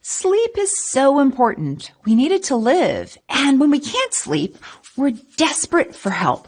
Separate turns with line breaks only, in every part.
Sleep is so important. We need it to live. And when we can't sleep, we're desperate for help.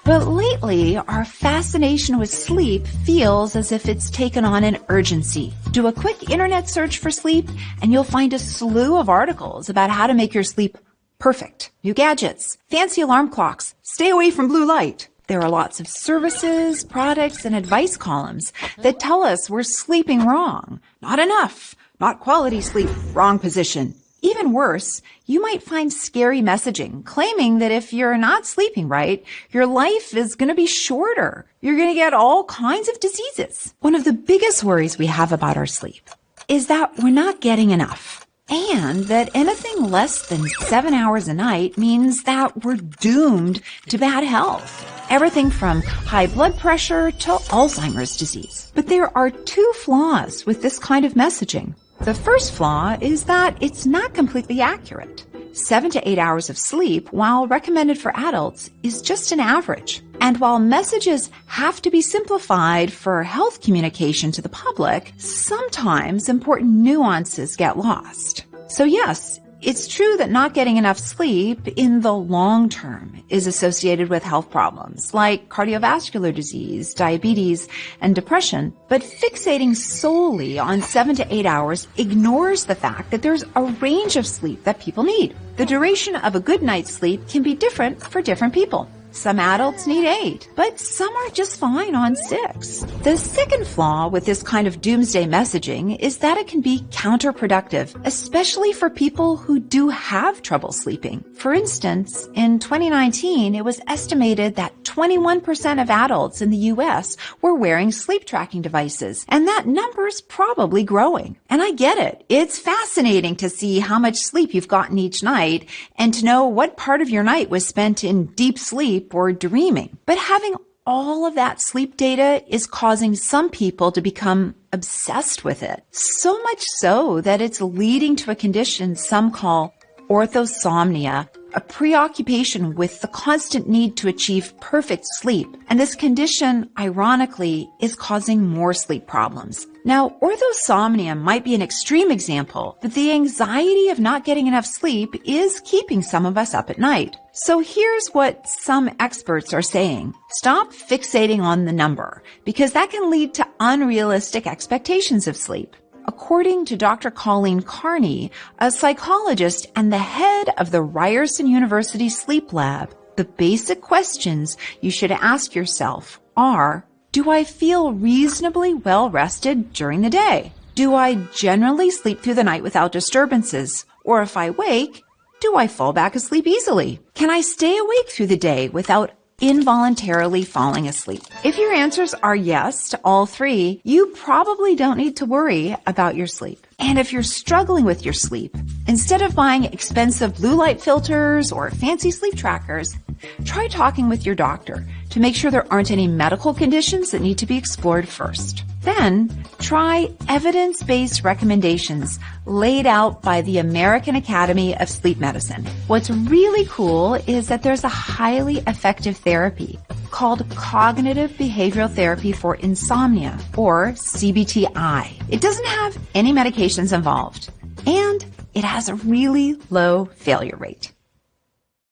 But lately, our fascination with sleep feels as if it's taken on an urgency. Do a quick internet search for sleep, and you'll find a slew of articles about how to make your sleep perfect. New gadgets, fancy alarm clocks, stay away from blue light. There are lots of services, products, and advice columns that tell us we're sleeping wrong. Not enough, not quality sleep, wrong position. Even worse, you might find scary messaging claiming that if you're not sleeping right, your life is going to be shorter. You're going to get all kinds of diseases. One of the biggest worries we have about our sleep is that we're not getting enough, and that anything less than 7 hours a night means that we're doomed to bad health. Everything from high blood pressure to Alzheimer's disease. But there are two flaws with this kind of messaging. The first flaw is that it's not completely accurate. 7 to 8 hours of sleep, while recommended for adults, is just an average. And while messages have to be simplified for health communication to the public, sometimes important nuances get lost. So yes, it's true that not getting enough sleep in the long term is associated with health problems like cardiovascular disease, diabetes, and depression, but fixating solely on 7 to 8 hours ignores the fact that there's a range of sleep that people need. The duration of a good night's sleep can be different for different people. Some adults need 8, but some are just fine on 6. The second flaw with this kind of doomsday messaging is that it can be counterproductive, especially for people who do have trouble sleeping. For instance, in 2019, it was estimated that 21% of adults in the US were wearing sleep tracking devices, and that number's probably growing. And I get it. It's fascinating to see how much sleep you've gotten each night and to know what part of your night was spent in deep sleep or dreaming. But having all of that sleep data is causing some people to become obsessed with it. So much so that it's leading to a condition some call orthosomnia, a preoccupation with the constant need to achieve perfect sleep. And this condition, ironically, is causing more sleep problems. Now, orthosomnia might be an extreme example, but the anxiety of not getting enough sleep is keeping some of us up at night. So here's what some experts are saying. Stop fixating on the number, because that can lead to unrealistic expectations of sleep. According to Dr. Colleen Carney, a psychologist and the head of the Ryerson University Sleep Lab, the basic questions you should ask yourself are, do I feel reasonably well rested during the day? Do I generally sleep through the night without disturbances? Or if I wake, do I fall back asleep easily? Can I stay awake through the day without involuntarily falling asleep? If your answers are yes to all three, you probably don't need to worry about your sleep. And if you're struggling with your sleep, instead of buying expensive blue light filters or fancy sleep trackers, try talking with your doctor to make sure there aren't any medical conditions that need to be explored first. Then, try evidence-based recommendations laid out by the American Academy of Sleep Medicine. What's really cool is that there's a highly effective therapy called cognitive behavioral therapy for insomnia, or CBTI. It doesn't have any medications involved, and it has a really low failure rate.